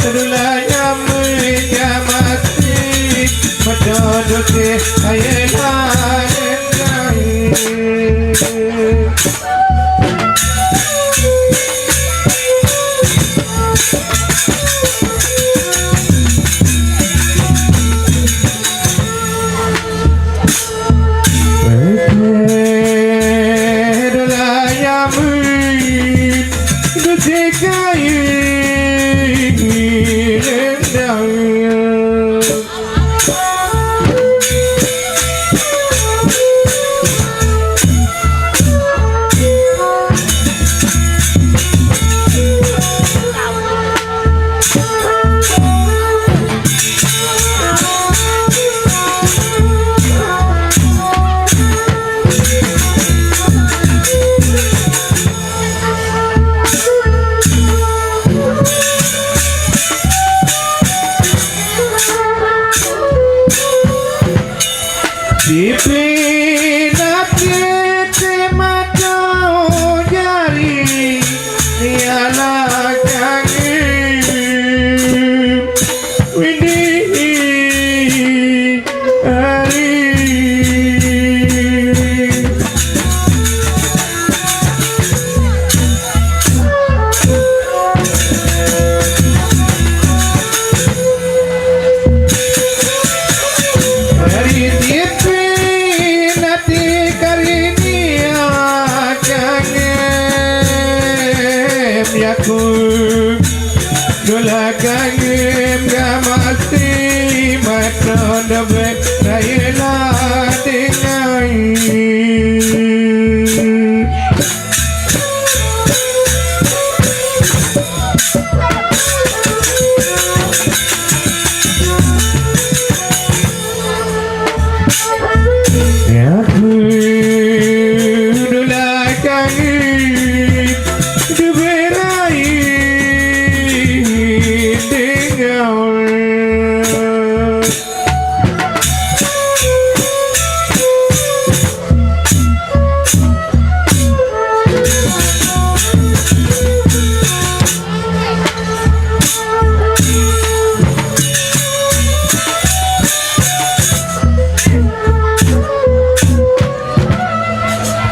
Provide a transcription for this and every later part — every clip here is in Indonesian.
Terulanya menjamati mendodoki ayalah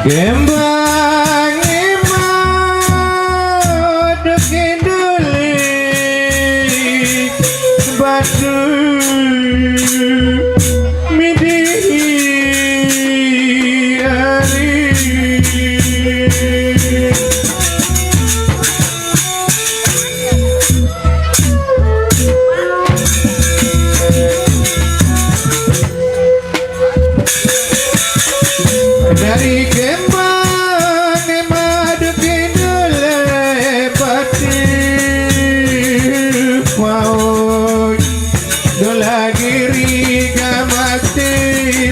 Kembang imad kenduli batu midi hari dari kembang madu kendule pati mau dola giri gamati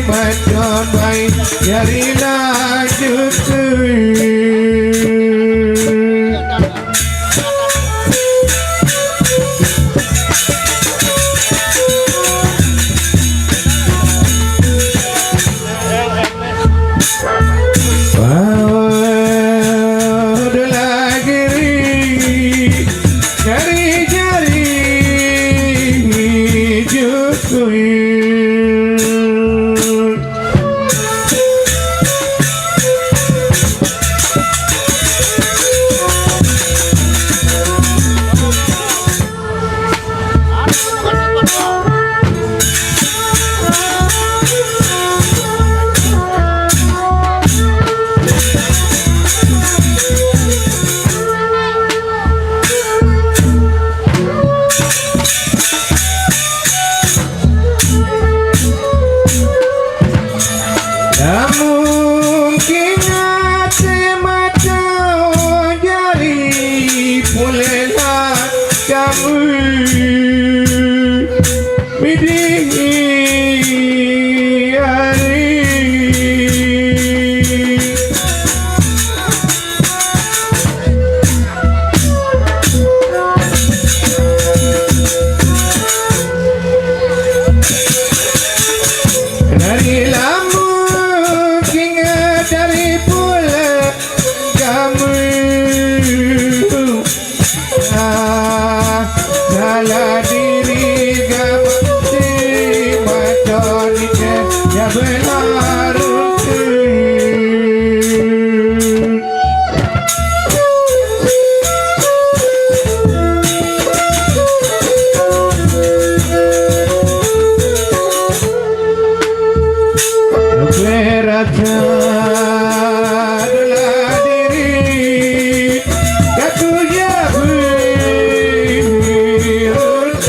madon baik yari lanjut bala diri gamati maconi ke ya benar berasa adalah diri aku ya berurut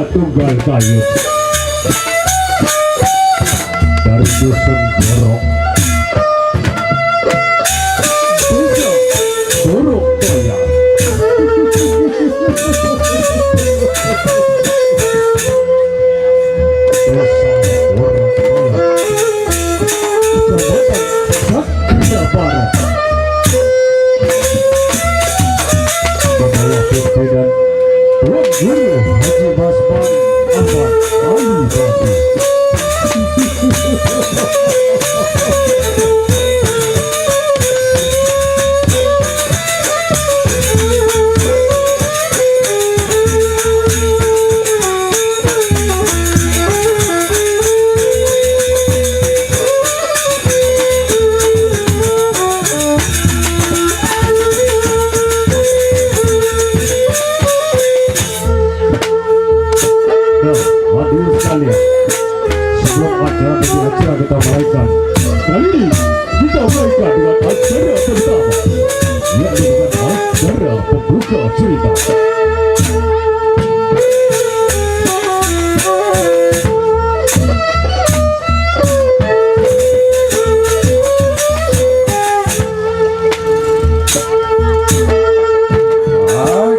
Tunggal Kayu dari dusun Borok Borok Toya desa Borok Toya Kecamatan Sakina Barat bawah pimpinan Tuan Guru Haji Basman Ahmad Ali Batu. Hadirin sekalian, sebelum acara kita mulaikan, kali ini kita mulaikan dengan acara pertama, yakni dengan acara pembuka cerita. Oh,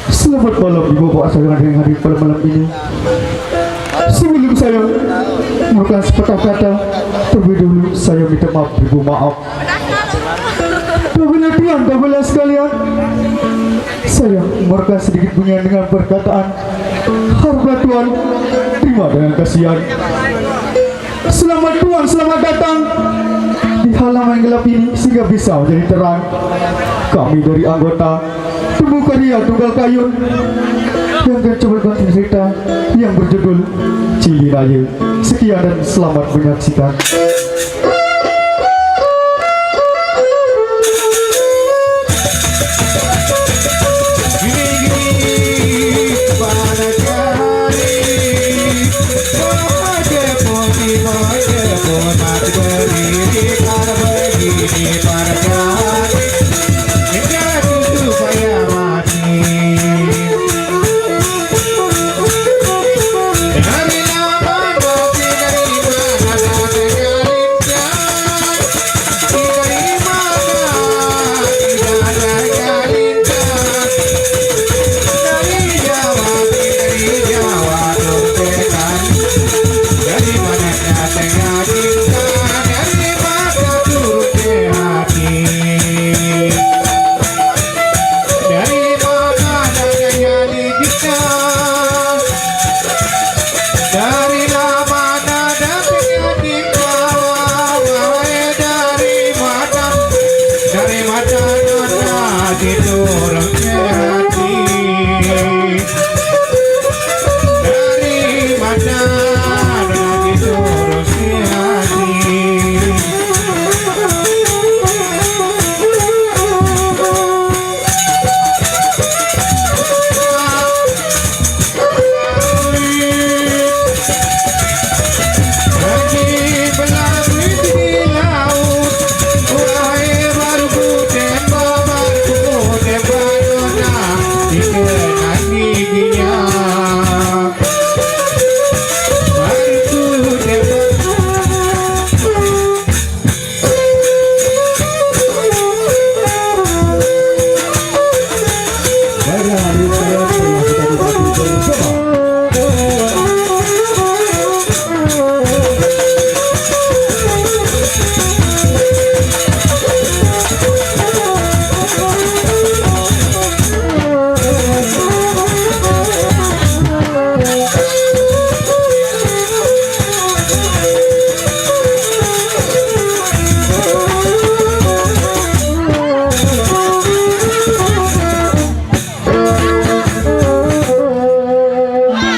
Selamat malam ibu bapak saya yang hadir pada malam ini. Sebelum saya melakukan sepatah kata, terlebih dulu saya minta maaf ibu, maaf. Bapak Tuhan, bapak sekalian, saya mereka sedikit punya dengan perkataan. Haraplah Tuhan terima dengan kasihan. Selamat Tuhan, selamat datang di halaman gelap ini sehingga bisa menjadi terang. Kami dari anggota Tubuh Karya Tunggal Kayun yang akan coba cerita yang berjudul Cili Raya. Sekian dan selamat menyaksikan.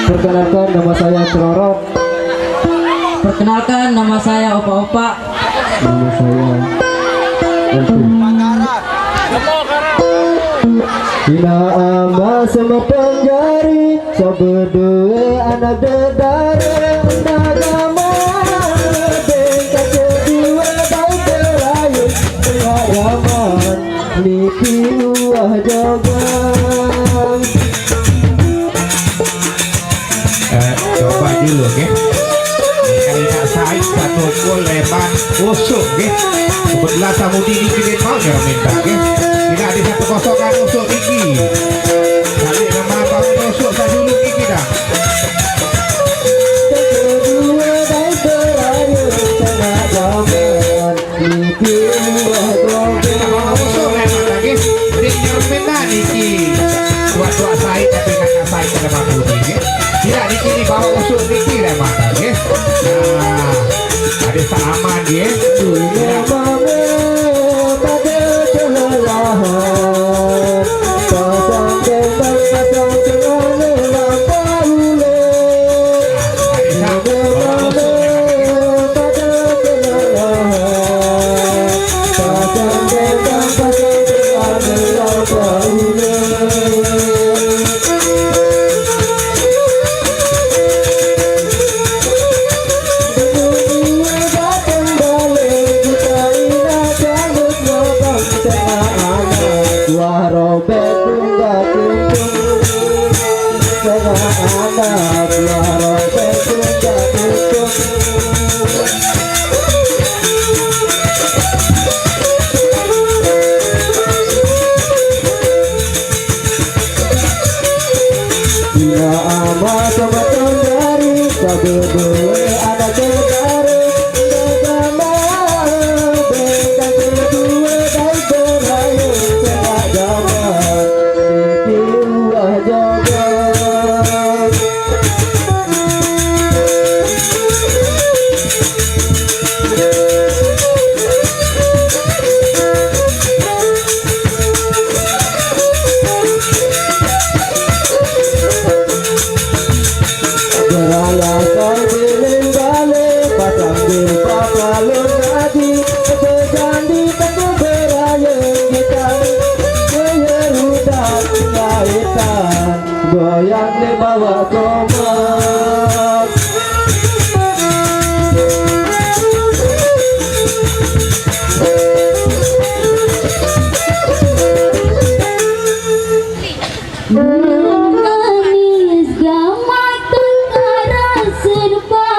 Perkenalkan nama saya Cerorok. Perkenalkan nama saya Opa-Opa. Nama saya Ina ama sama penjari, so berdua anak dedare, nagama teman usuk nggih. Kebetulan samudi niki den mau ya minta nggih. Ini ada 1-0 kan usuk niki. Kali nama Bang usuk saya dulu niki dah. Kedua dan terakhir tengah zaman niki Usuk memang lagi. Dek nyeremin dah niki. Tua-tua saya tapi kakak saya kada mampu niki. Tidak niki ni bawa usuk niki dah mata nggih. Nah, ada seaman nggih. dunia mame pada kelelahan pasang tembak pasang celana lampaulah dunia mame pada kelelahan pasang tembak pasang celana lampaulah. Goyang di bawah tomat. Manis gamat tengara serba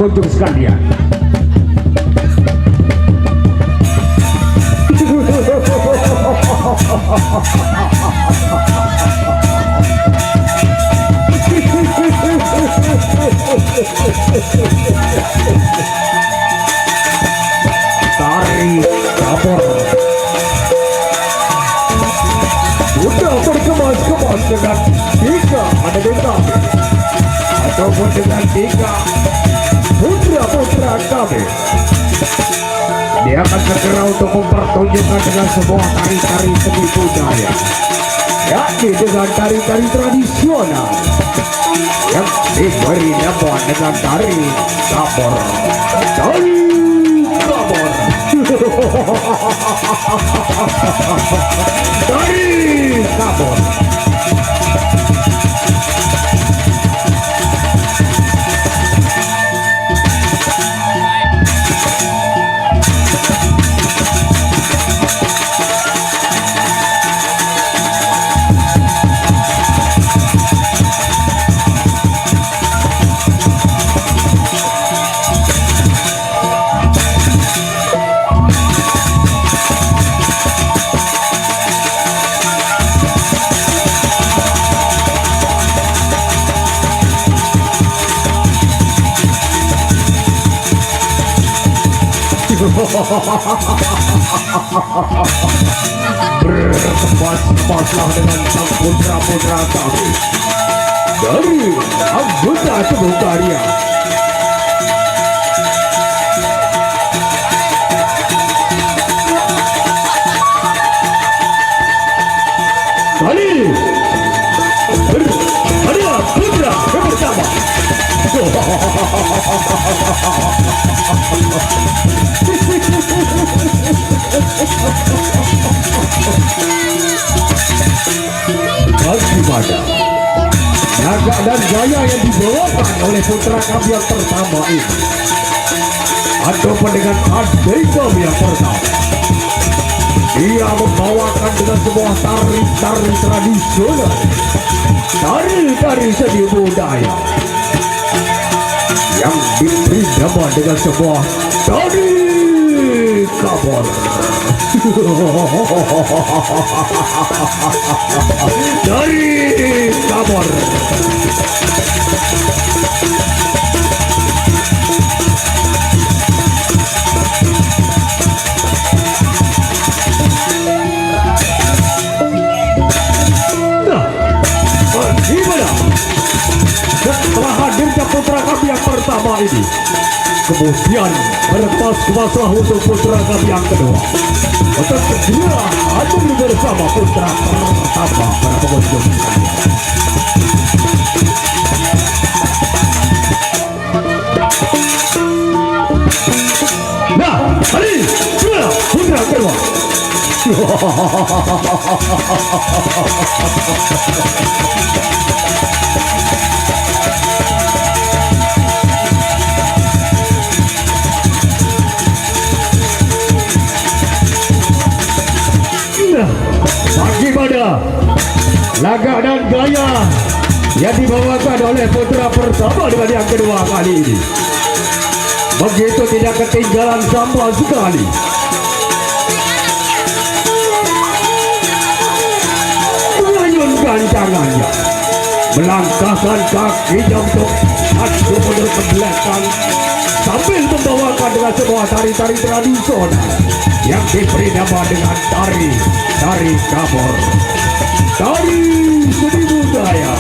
pengunjung sekalian. Tarik kabur. Sudah berkemas-kemas dengan 3 adegan kami, ataupun dengan 3 putra-putra kami. Dia akan segera untuk mempertunjukkan dengan sebuah tari-tari seni budaya, yakni dengan tari-tari tradisional yang diberi nama dengan tari kabur. Tari kabur. Tari kabur. Berkemas-kemaslah dengan sang putra-putra kami dari anggota tubuh karya. Kali berhadiah putra bersama. Bagaimana naga dan gaya yang dibawakan oleh putra kami yang pertama ini, ataupun dengan adik kami yang pertama, dia membawakan dengan sebuah tari-tari tradisional, tari-tari seni budaya yang diberi nama dengan sebuah tari kabur. Tari kabur. Nah, bagaimana setelah hadirnya putra kami yang pertama ini, kemudian berkemas-kemaslah untuk putra kami yang kedua, untuk segera hadir bersama putra pertama para pengunjung sekalian. Nah, hari sudah putra kedua. Bagaimana laga dan gaya yang dibawakan oleh putra pertama dengan yang kedua kali ini? Begitu tidak ketinggalan sama sekali. Mengayunkan tangannya, melangkahkan kakinya untuk maju mundur ke belakang, sambil membawakan dengan sebuah tari-tari tradisional yang diberi nama dengan tari kabur, tari seni budaya.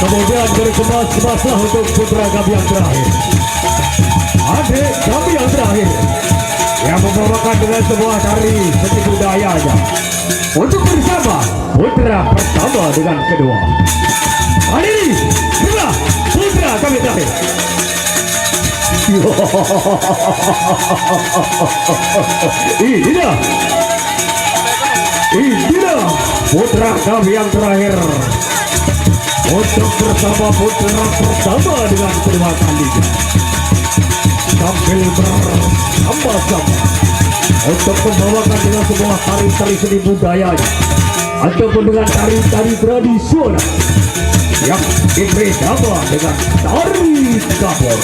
Kemudian berkemas-kemaslah untuk putra kami yang terakhir, adik kami yang terakhir, yang dengan sebuah tari seni budayanya. Untuk bersama putra pertama dengan kedua. Hadiri, inilah putra kami terakhir. Inilah putra kami yang terakhir. Untuk bersama putra pertama dengan kedua kalinya. Sambil bersama-sama untuk membawakan dengan sebuah tari-tari seni budayanya ataupun dengan tari-tari tradisional yang diberi nama dengan tari kapur.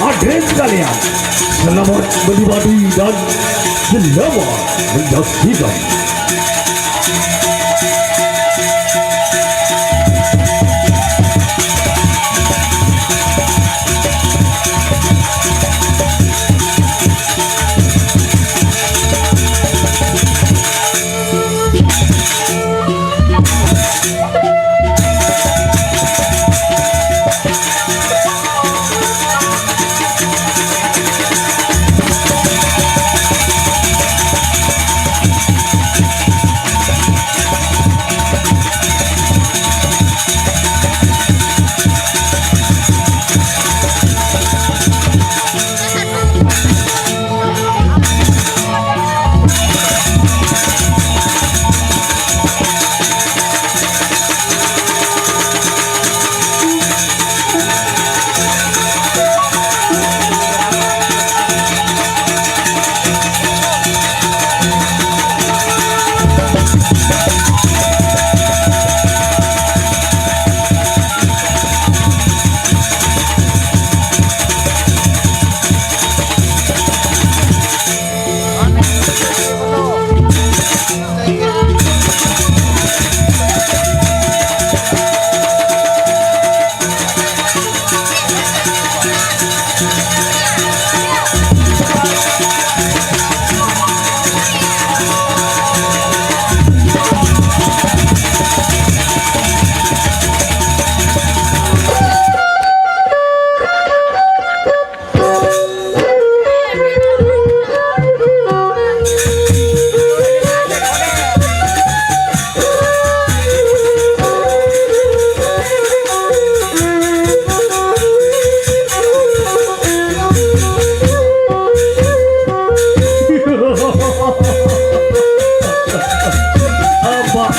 Hadirin sekalian, selamat menikmati dan selamat menyaksikan.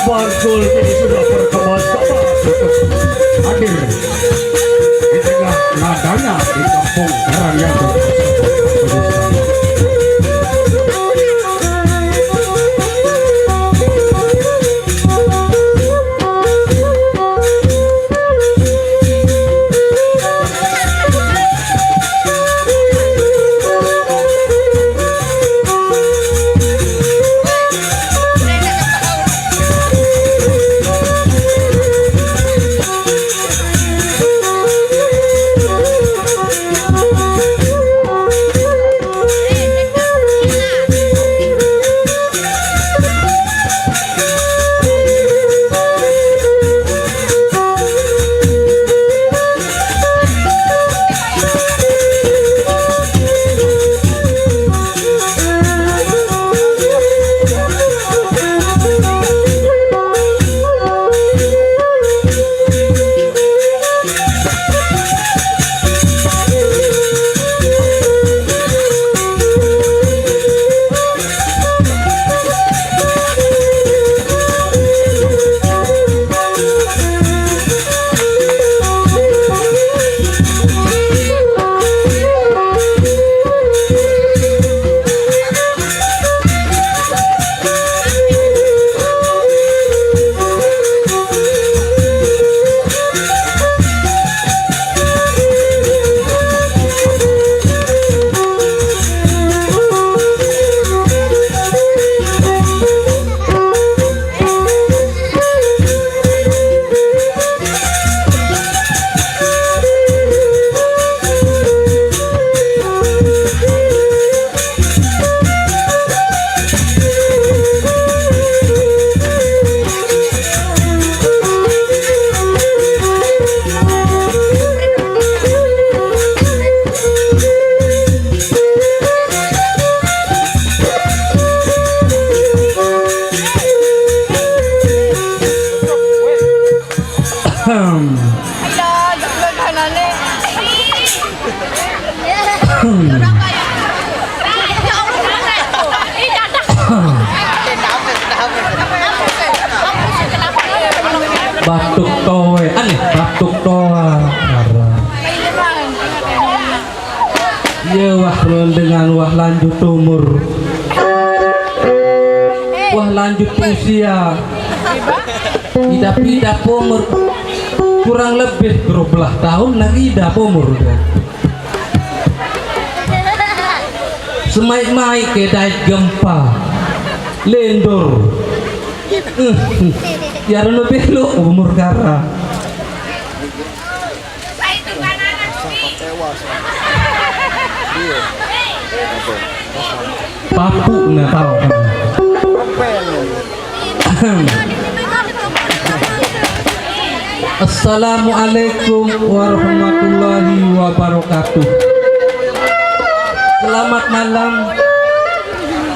Markul ini sudah berkemas hadir di tengah nadanya di kampung Karangyan. Batuk toe, aneh batuk toa. Ya wah dengan wah lanjut umur, wah lanjut usia, tidak umur kurang lebih 12 tahun lagi tidak umur udah. Semai-mai kedai gempa, lendur. Ya lebih lu umur kara. Papu nggak tahu. Assalamualaikum warahmatullahi wabarakatuh. Selamat malam.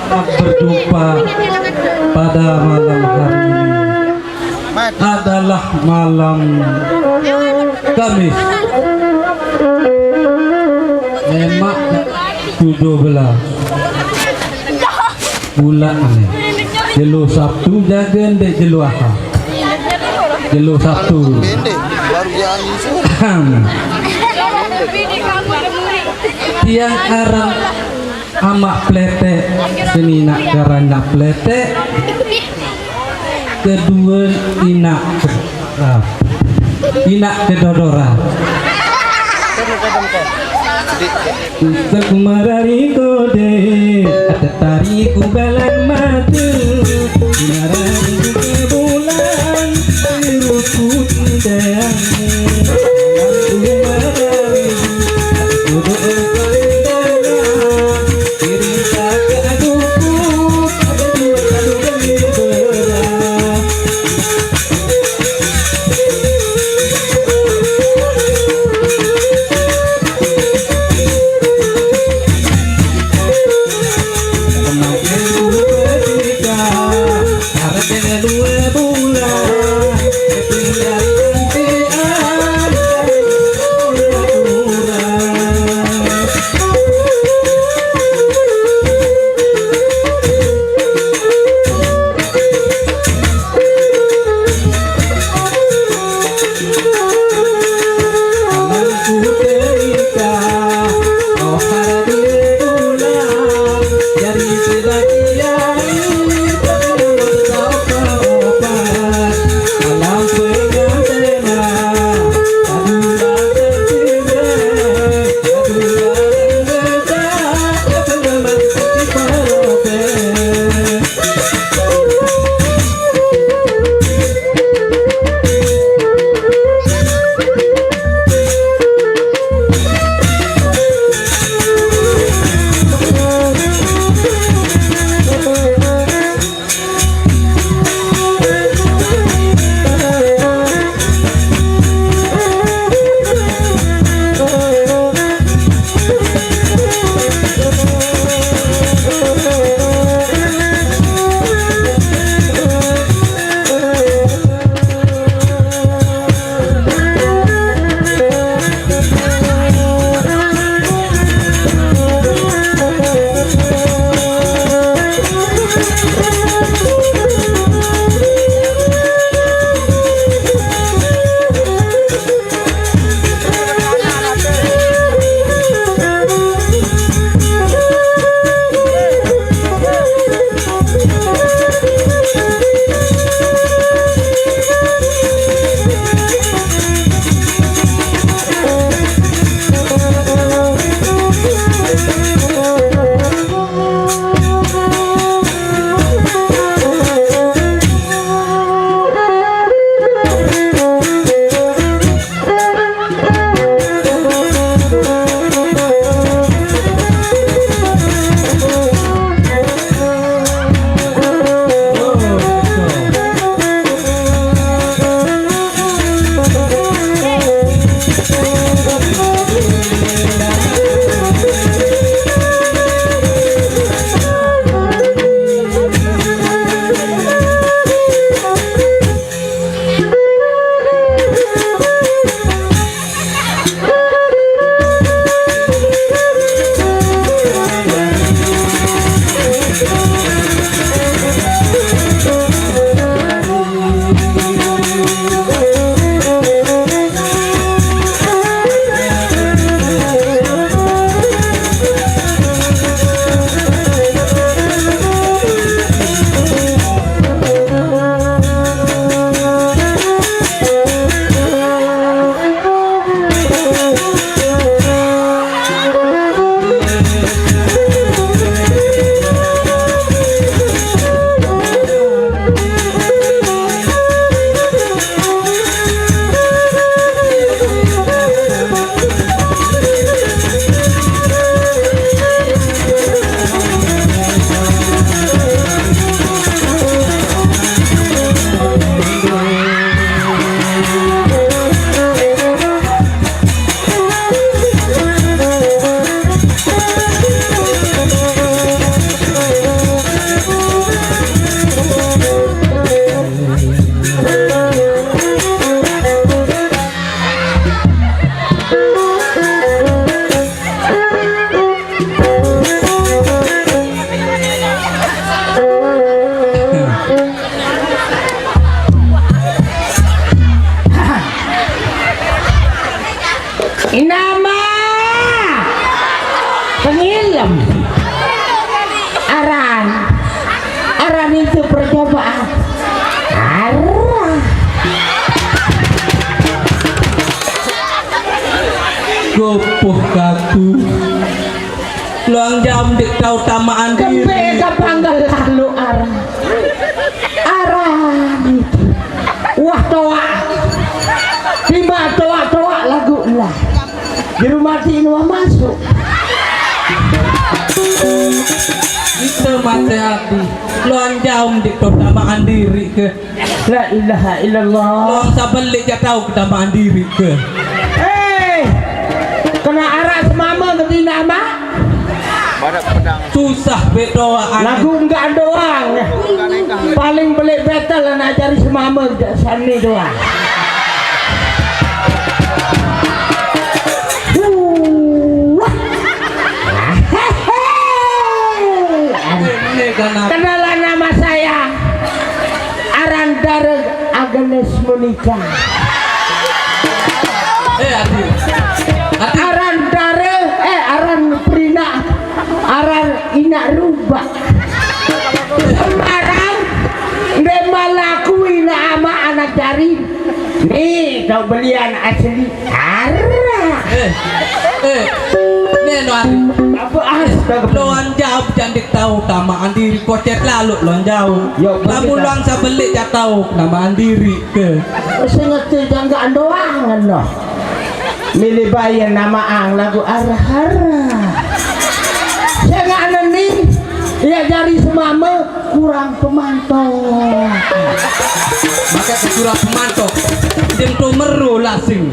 Berjumpa pada malam hari ini adalah malam Kamis. Emak 17 bulan aneh. Jelu Sabtu jagen dek jelu Ahad. Jelu Sabtu. Tiang arang amak plete senina karana plete. Kedua inak kedodora. Sekumari kode ada tariku balan mati. Marari ke bulan biru putih dan diam. Aran itu percobaan. Arah. Gopoh kaku luang jam dik tau tamaan diri Kempe kapanggal lalu arah itu. Wah toa. Timba toa lagu lah. Di rumah Tino masuk. kita mati hati luang jam dik tau tamaan diri ke La ilaha illallah. luang sabelik ja tau tamaan diri ke Kena arah semama ketina mak. susah bedoaan Lagu enggak doang. Paling belik betel nak cari semama sani doang. Kenalan nama saya Arandara Agnes Monica. hati Arandara Aran Prina Aran Ina Rubah Semarang Demalaku Ina ama anak dari nih kau belian asli arah neno hati apa astaga luang jauh cantik tahu tamaan diri kocet lalu luang jauh Yo, kamu begitu. luang sabelik ja tahu tamaan diri ke saya ngerti jangkaan doangan loh milih bayi nama ang lagu arah-arah saya nggak ada nih ya jari semama kurang pemantau maka kekurang pemantok dem to meru lasing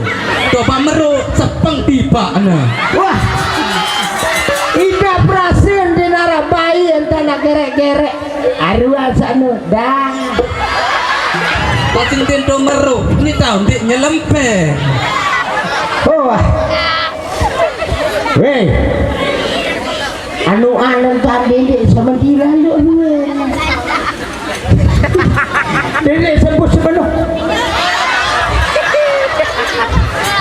coba meru sepeng tiba wah ida prasen di nara bayi entah nak gerek-gerek arwah sana dah lasing dem to meru ini tahu dik nyelempe oh weh anu tadi sama dia lalu Dede sebut sepenuh.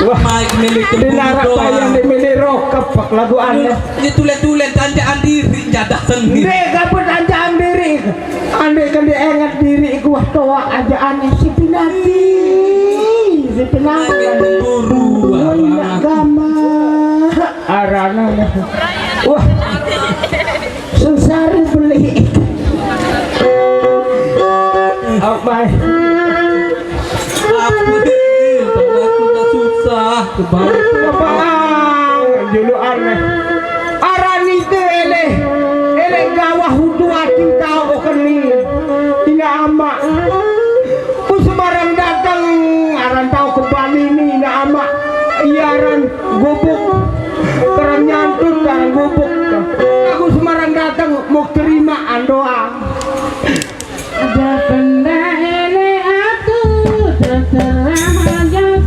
Wah, Mike milik dilarang yang dimilih rokap pak lagu aneh. Ini tulen-tulen tanjaan diri jadah sendiri. Dek kaput tanjaan diri. Andai kan dia ingat diri gua toa aja aneh si pinati. Si pinati. Buru. Agama. Arana. Wah. Sengsara beli. Apa? Apa deh? Aku tak susah. Kebalik. Bang, dulu aneh. Arani itu ele gawah hutu hati tahu keni. Ina ama. Sebarang datang aran tahu kembali ini ina ama. Iya aran gubuk. Kerang nyantut dan gubuk. Aku semarang datang mau terima doa. Ada benda ele aku terserah jangan.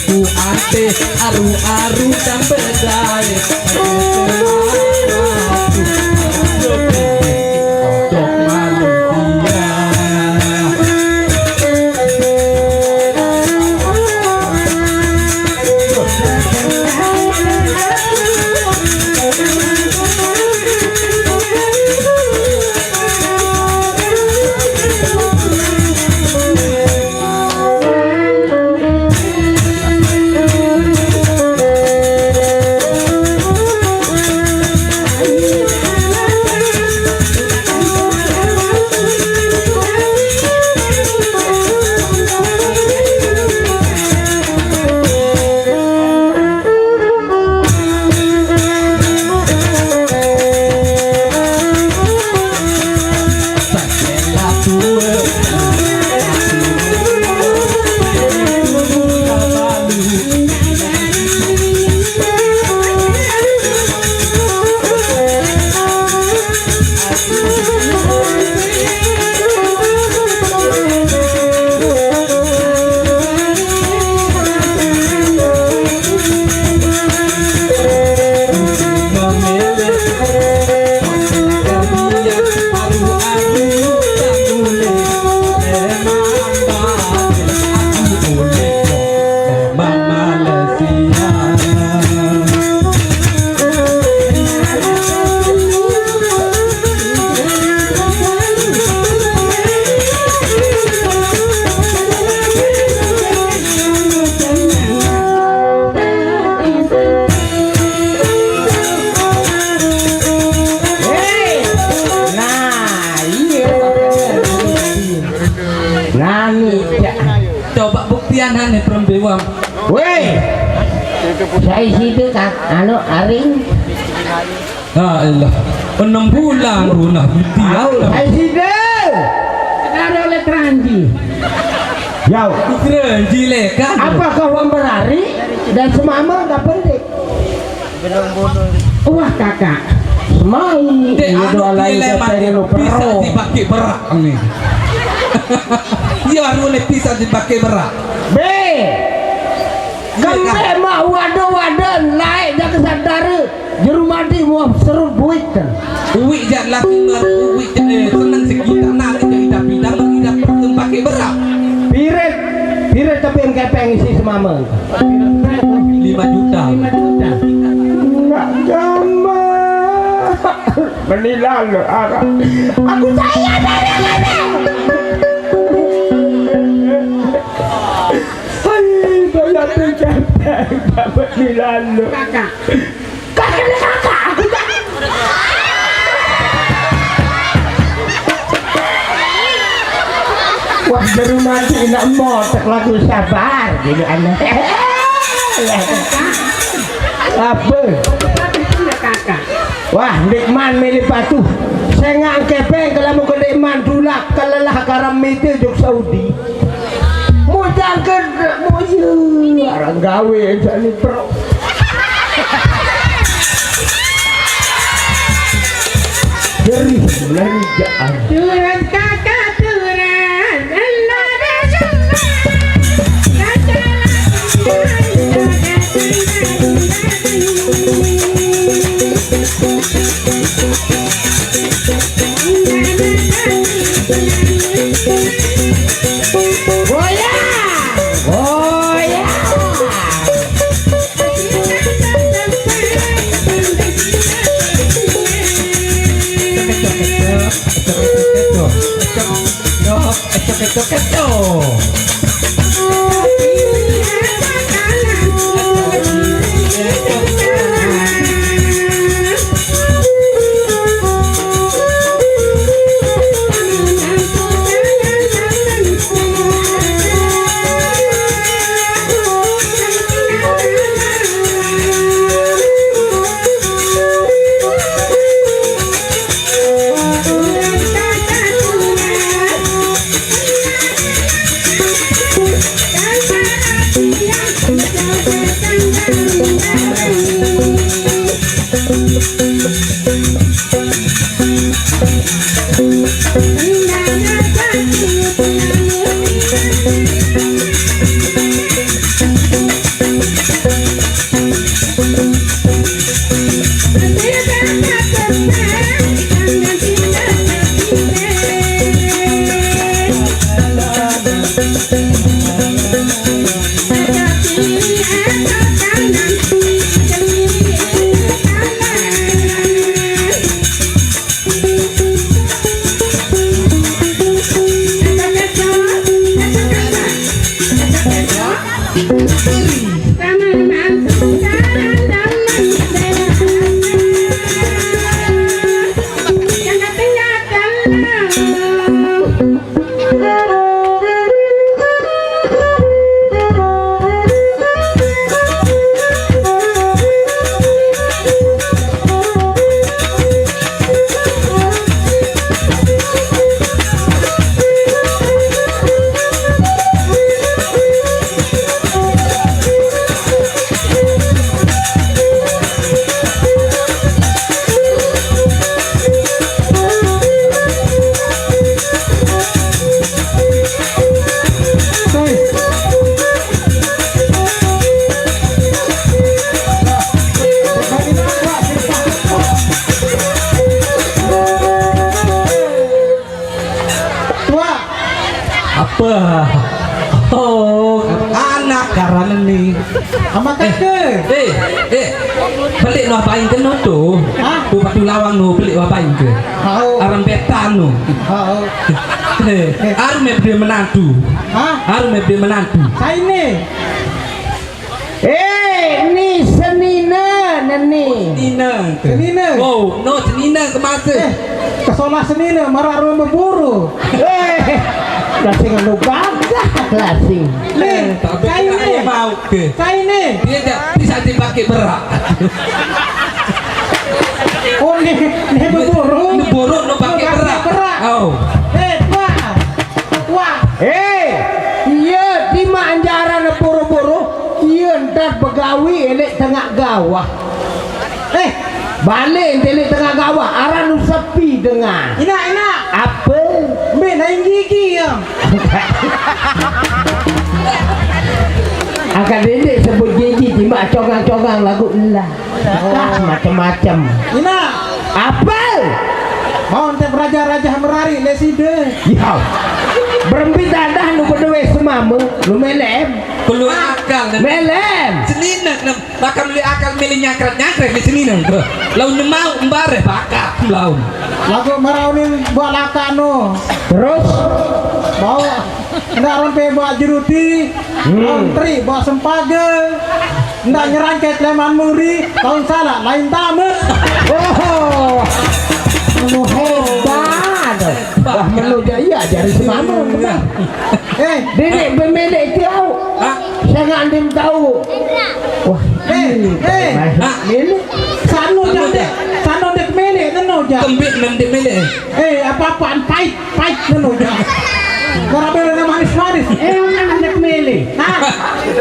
Ku ate aru-aru dan bedai Cocok manusia Coba buktian nih perempuan. Weh, saya situ kak, anu aring. Ah Allah, 6 bulan runah buktian. Saya situ. Ada oleh keranji. Yau, Keranji lekan. apakah uang berlari dan semama nggak penting? Wah kakak, semai. Dek Ini anu doa lain nilai katanya lu bisa perlu. dipakai berak nih. Ya boleh bisa dipakai berak. B. Kembe mah wadah-wadah naik dah ke sadara. Juru mati mau seru buit kan. Uwi jak laki uwi senang sekitar nak kita pindah menghidap pakai berak. Piret tapi yang kepeng isi semama. 5 juta. 5 juta. Enggak jama. Menilai lo aku sayang dari mana? Banyak tercapai dapat dilalu kakak aku tak wah baru mati nak motek lagu sabar jadi anak apa kakak wah nikman milih patuh saya ngangkepeng kalau mau ke nikman dulak kalelah karam itu juk Saudi mau jangkut mau orang gawe jadi pro dari belanjaan Turan kakak turan Apa? Oh, anak karena nih. Sama kakek. Pelik no apain ke no tuh? Hah? Tu patu lawang no pelik apain ke? Tahu. Aran betan no. Tahu. Aru mebde menantu. Hah? Aru mebde menantu. Saya ini. Ni senina nani. Senina. Senina. Oh, no senina kemasa? Kesolah senina marah rumah memburu. Lasing anu bagah lasing. Nih, Tapi saya tak ini. mau ke. Saya ini. Dia tak bisa dipakai berak. Oh nih memburu. Ini buruk no pakai berak. Oh. Wah. Wah. Iya di manjaran buru-buru. Iya ntar begawi elek tengah gawah. Balik elek tengah gawah. Aran sepi dengar. Ina. Apa? Mbak naik gigi ya. Akan dedek sebut gigi cuma cogang-cogang lagu elah. Macam-macam. Ina. Apa? Mau ente raja-raja merari leside. Ya. Berempi dadah nu berdua semama. Lu melem. Perlu akal dan Melem. senina bakal beli akal milih nyakrat di senina ke. Laun mau embare bakal laun. Lagu meraunin buat lakano. Terus Bawa ndak rompe buat jeruti. Tri buat sempage. Ndak nyerangket leman muri. Tahun salah lain tamu. oh. Anu hebat. Wah menuju iya dari semama benar. Dedek pemilik tahu. Hah? Saya ngandim tahu. Wah, milik. Sanu jande. Sanu dek mele teno ja. Kembik nanti milih. Apa-apaan pahit teno ja. Karabel na manis-manis. Mana dek mele? Hah?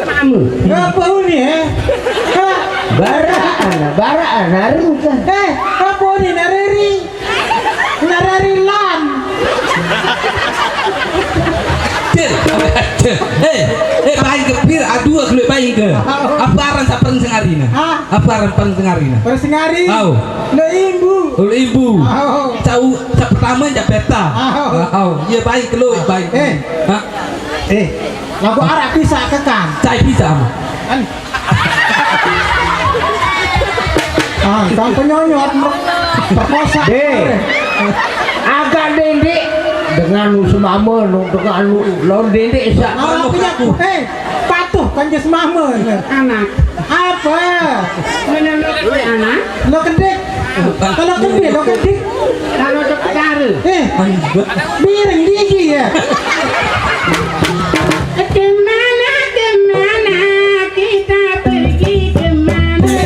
Kamu. Apa ini Baraan harus kan. Apa ini nareri lan. Bayi ke pir adua kalau bayi ke. Apa aran sapan sengarina? Hah? Apa aran pan sengarina? Persingari. Au. Le imbu. Ul ibu. Au. Cau pertama jak peta. Au. Iya bayi keluar bayi. Hah? Lagu Arab bisa kekang. Cai bisa ama. Kang penyonyot perkosa. Agak dedek dengan lu semama dengan lu lawan dedek sak. Orang punya patuh kan jas mama anak. Apa? Anak? Lo kedek. Kalau kedek lo kedek. Kalau dokter. Miring gigi ya. Kemana kita pergi kemana?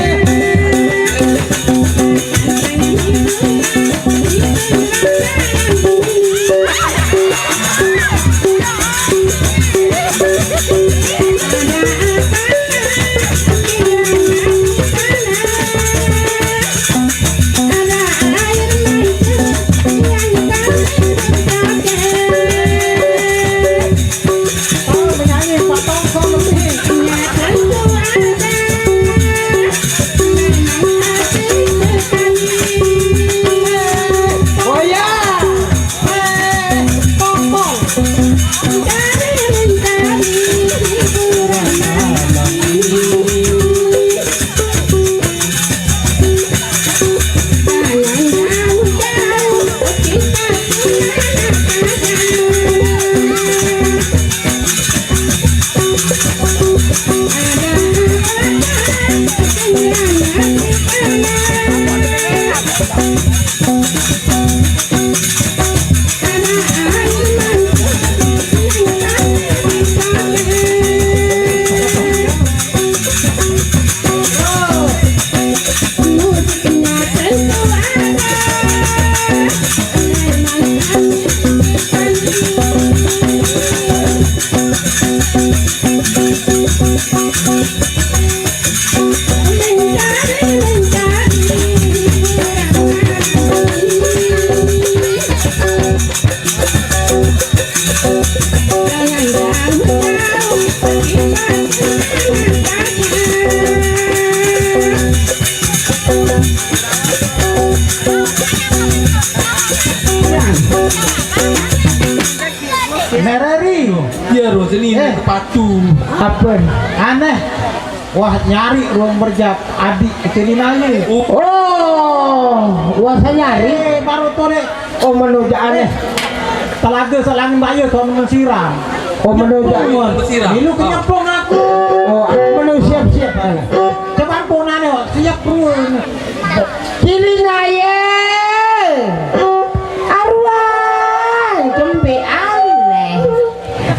Ada air mata yang kami berpakai. Mereri. Iya Ros, ini sepatu. Apa? Aneh. Wah nyari ruang berjap adik kecilinanya. Oh, wasa nyari. Baru tuh deh. Oh, menuju aneh. Telaga selangin bayu tuh mensiram. Oh, menuju aneh. Bersiram. Dulu kenyepong aku. Oh, aku menuju siap-siap. Coba ponane siap ruang. Cilingaya. Arwah, jembe aneh.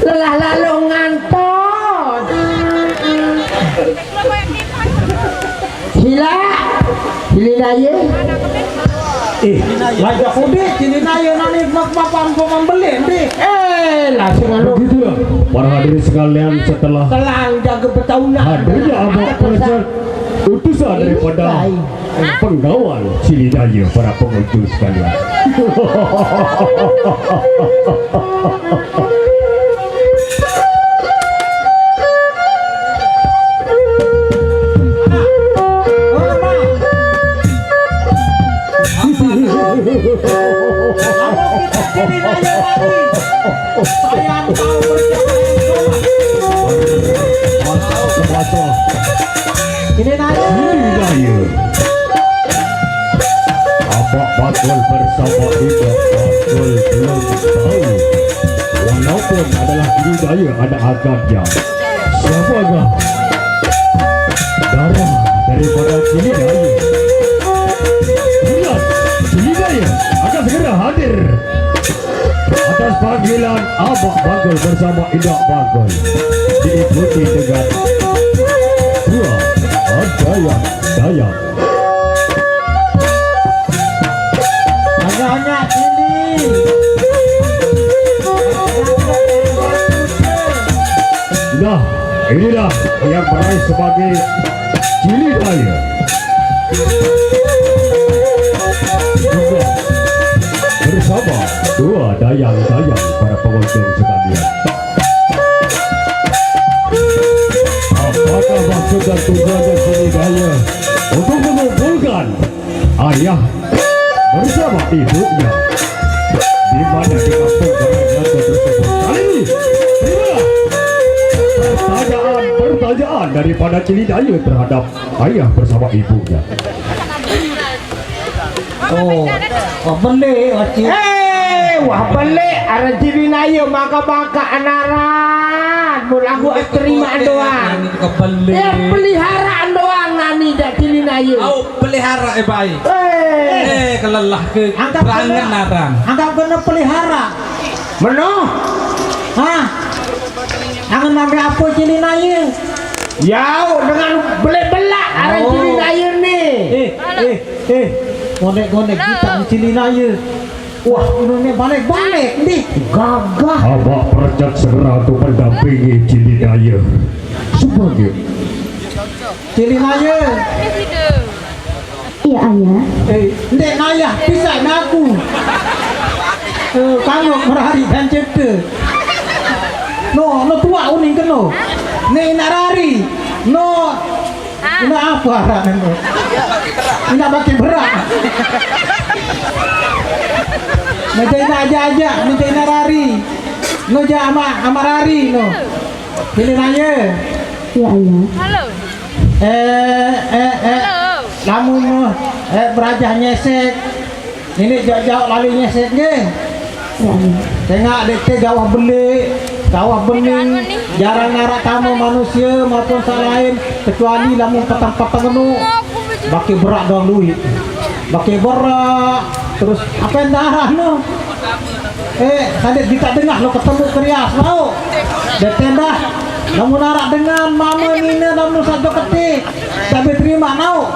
Lelah lalu ngantot. Sila. Cilingaya. Lajak kude cilinaya nani bapak membeli ndi. Langsung lalu. Begitulah para hadirin sekalian setelah Telang jaga petaunan. hadirnya abang Praja utusan daripada pengawal Cilidaya para pengunjung sekalian. Cilinaya lagi. Sayang tahu Masa Cilinaya. Cilidaya. Abang Bakul bersama Ibu Bakul belum tahu. Walaupun adalah Cilidaya ada agaknya. Siapakah darah daripada Cilidaya? Ingat, Cilidaya akan segera hadir atas panggilan Abang Bakul bersama Indah Bakul, diikuti dengan dua dayang. Hanya sini. Nah, inilah yang meraih sebagai Cilidaya. Juga bersama dua dayang-dayang para pengunjung sekalian. Apakah maksud dan tujuannya Cilidaya untuk mengumpulkan ayah bersama ibunya di mana di kampung Baranggato tersebut? Kali ini, terimalah pertanyaan daripada Cilidaya terhadap ayah bersama ibunya. Beli wajib. Wah beli ada Cilingaya maka anaran. Mulaku terima doang. Kebeli. Peliharaan doang nani dak Cilingaya. Au pelihara baik. Kelelah ke Anggap perangan kena- narang. Anggap kena pelihara. Menoh. Hah? Angan nabi apa Cilinaya? Yau dengan belak-belak ada Oh. Cilingaya nih. Gonek-gonek kita di Cilinaya. Wah, ini balik-balik nih. Gagah. Abah Praja segera untuk mendampingi Cilidaya sebagai Cilinaya. Iya ayah. Ndek nayah pisah aku. Kamu merari dan cete. No tua uning keno. Nih narari. No. Ini apa arah neno? Ini pakai berat. Ngejai aja, ngejai narari. No amarari no. Cilinaya. Iya ayah. Lamun berajah nyesek. Ini jauh lalu nyesek ge. Iya ayah. Tengok dek gawah beli, gawah bening, jarang narak tamu manusia maupun lain kecuali lamun petang-petang nu baki berak doang duit. Baki berak terus apa yang darah nu? Tadi kita dengar lo ketemu krias mau. Dek tenda lamun narak dengan mama nina lamun satu ketik tapi terima nau.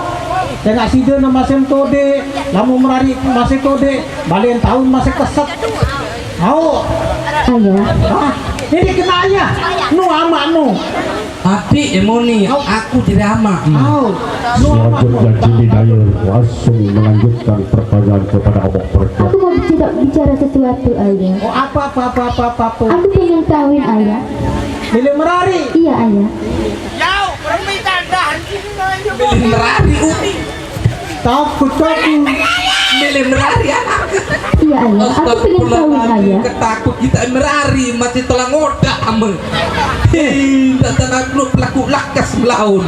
Tengok sida nama masih kode, lamun merari masih kode, balian tahun masih keset. Au. Ayah. Ah, ini kena ayah. Nu ama nu. Adik emoni, aku tidak ama. Au. Nu ama. Selanjutnya Jili Dayur langsung melanjutkan pertanyaan kepada Abang Perkut. Aku mau bicara sesuatu ayah. Oh apa. Aku pengen kawin ayah. Milih merari. Iya ayah. Milih merari Umi. Takut. Milih merari anak. Iya ayah. Aku pengen kawin ayah. Ketakut kita merari masih telah ngodak ame. Datang aku pelaku lakas melaun.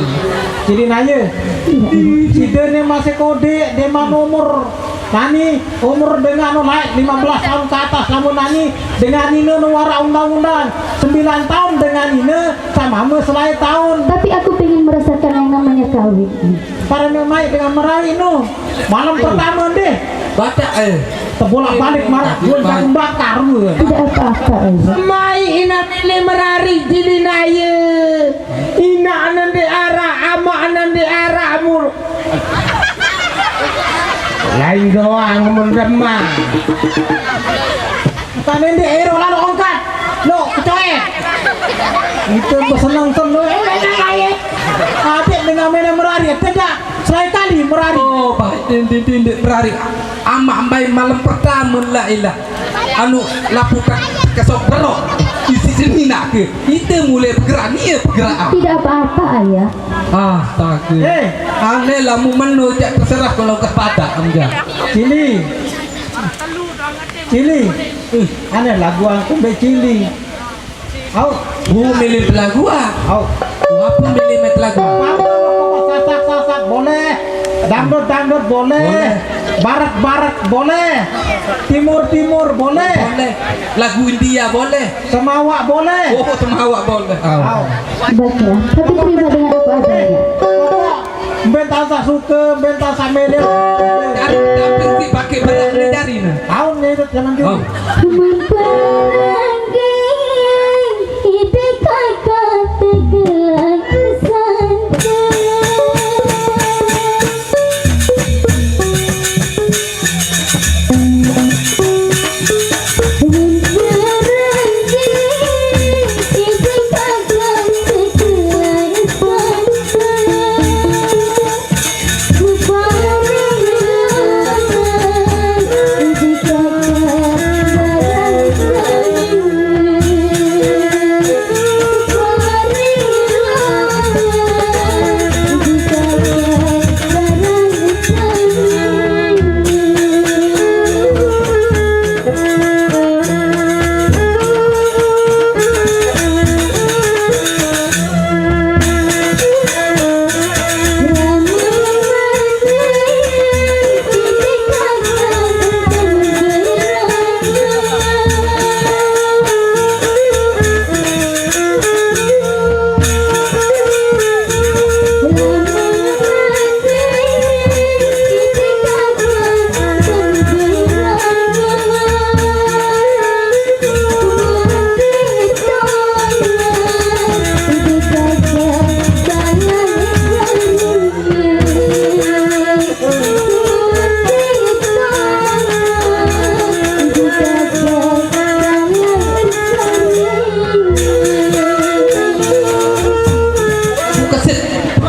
Jadi nanya. Iya ayah. Si Dene masih kode, dia umur nani umur dengan naik 15 tahun ke atas, namun nani dengan ini nuara undang-undang 9 tahun dengan ini sama selai tahun. Tapi aku pengen merasakan yang namanya kawin. Para naik dengan meraih nu malam pertama deh Baca terbolak balik marah gue jangan bakar gue. Tidak apa-apa ayah. Mai ina pilih merari jadi naya. Ina anan di arah ama anan di arah amur. Lain doang menderma. Kan ini hero lalu angkat lo kecoe. Itu bersenang-senang adik dengan mana merari tidak selai kali merari. oh baik tindik merari ama ambai malam pertama lah ilah anu lapukan kesok berok isi sini nak ke itu mulai bergerak ni bergerak Tidak apa-apa ayah. takut aneh lah mu menujak terserah kalau kepada amja Cili aneh lagu aku be Cili. Au milih lagu au apa milih met lagu sasak boleh, dangdut boleh, barat boleh, timur boleh, lagu India boleh semawak boleh. oh temawak boleh Au. Baiklah. Tapi terima dengan apa adanya. Bentar tak suka, bentar tak mele. tapi pakai berat ni jari nah Au ni jangan oh gitu.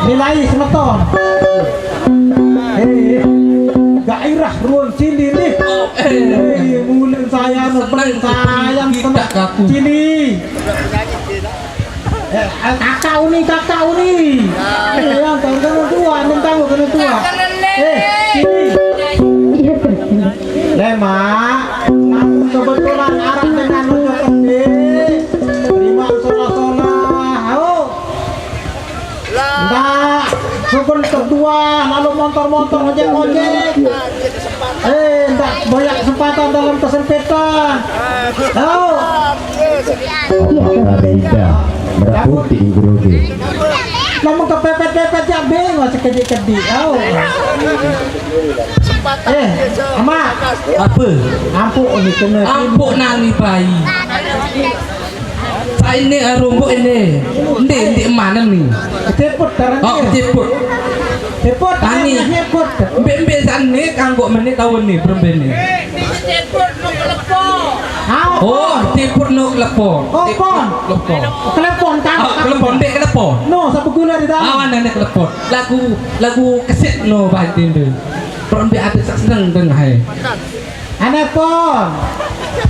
Nilai semeton. Gairah ruang Cili nih. Mulai sayang Cili. Kakak uni. Yang tanggung tua, tanggung kena tua. Cili. Lema, kamu kebetulan arah dengan untuk gede. Terima sola. Enggak, bukan kedua, lalu motor ojek. Enggak banyak kesempatan dalam kesempitan. Rinda meraputi grogi. Namun kepepet-pepet ya bingung sekedi-kedi. Ama, apa ampuk ini kena. ampuk nani bayi saya ini rumput ini mana nih Teput oh tarangnya. teput Tani. Teput. mbak sana kanggo menit tahun nih perempuan nih Oh, tipur no kelepon. Oh, pon. Kelepon. Telepon kan. Ah, kelepon dek kelepon. No, siapa gula di dalam? Awan dan kelepon. Lagu kaset no batin tu. Peron be ada sak senang dengan hai. Ane pon.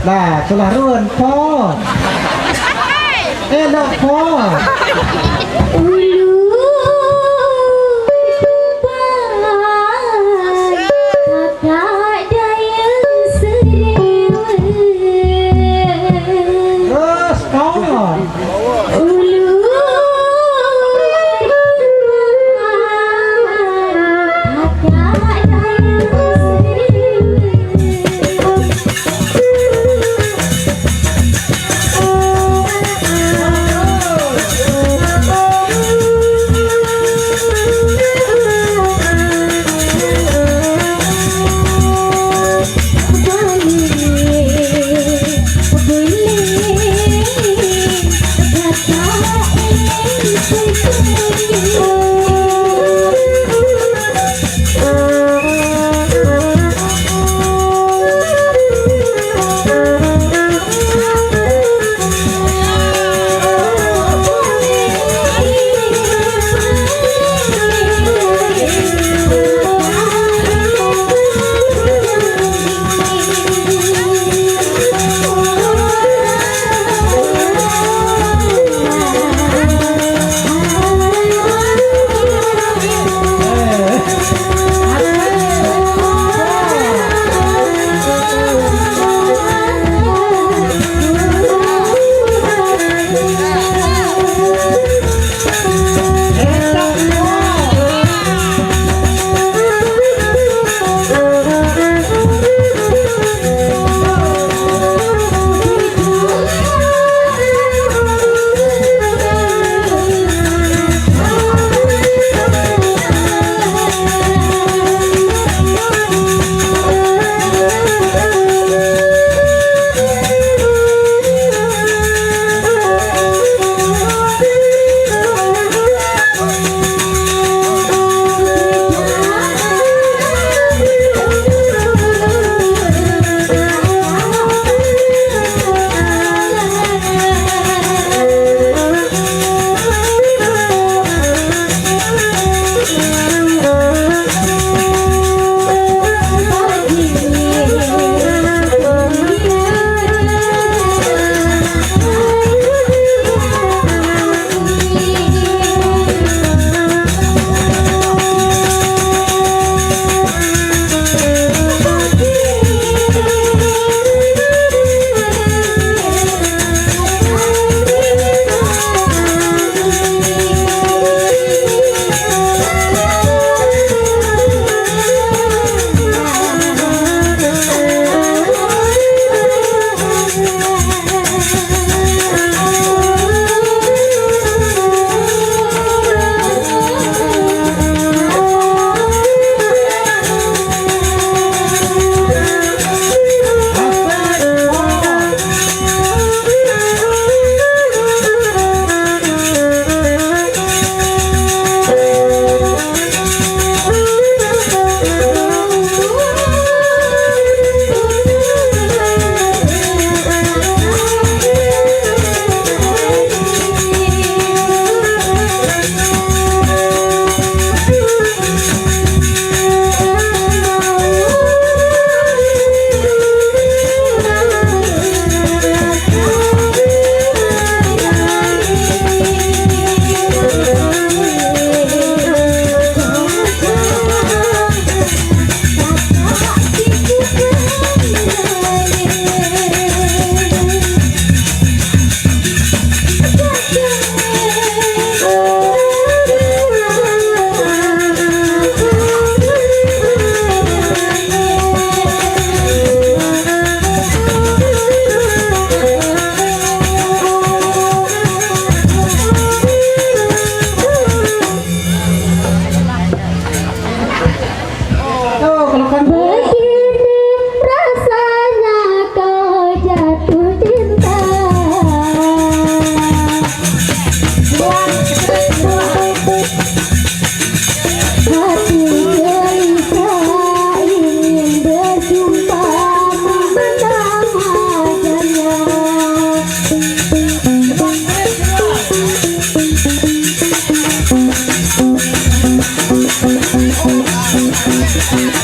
Lah, sulah run pon. Lo pon. Ulu tupai kakak dayang serewa. Terus pon. Ulu tupai kakak dayang serewa.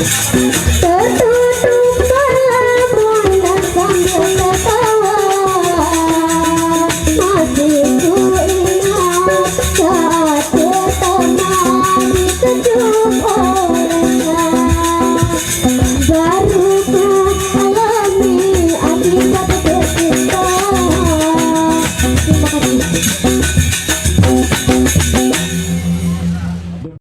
Thank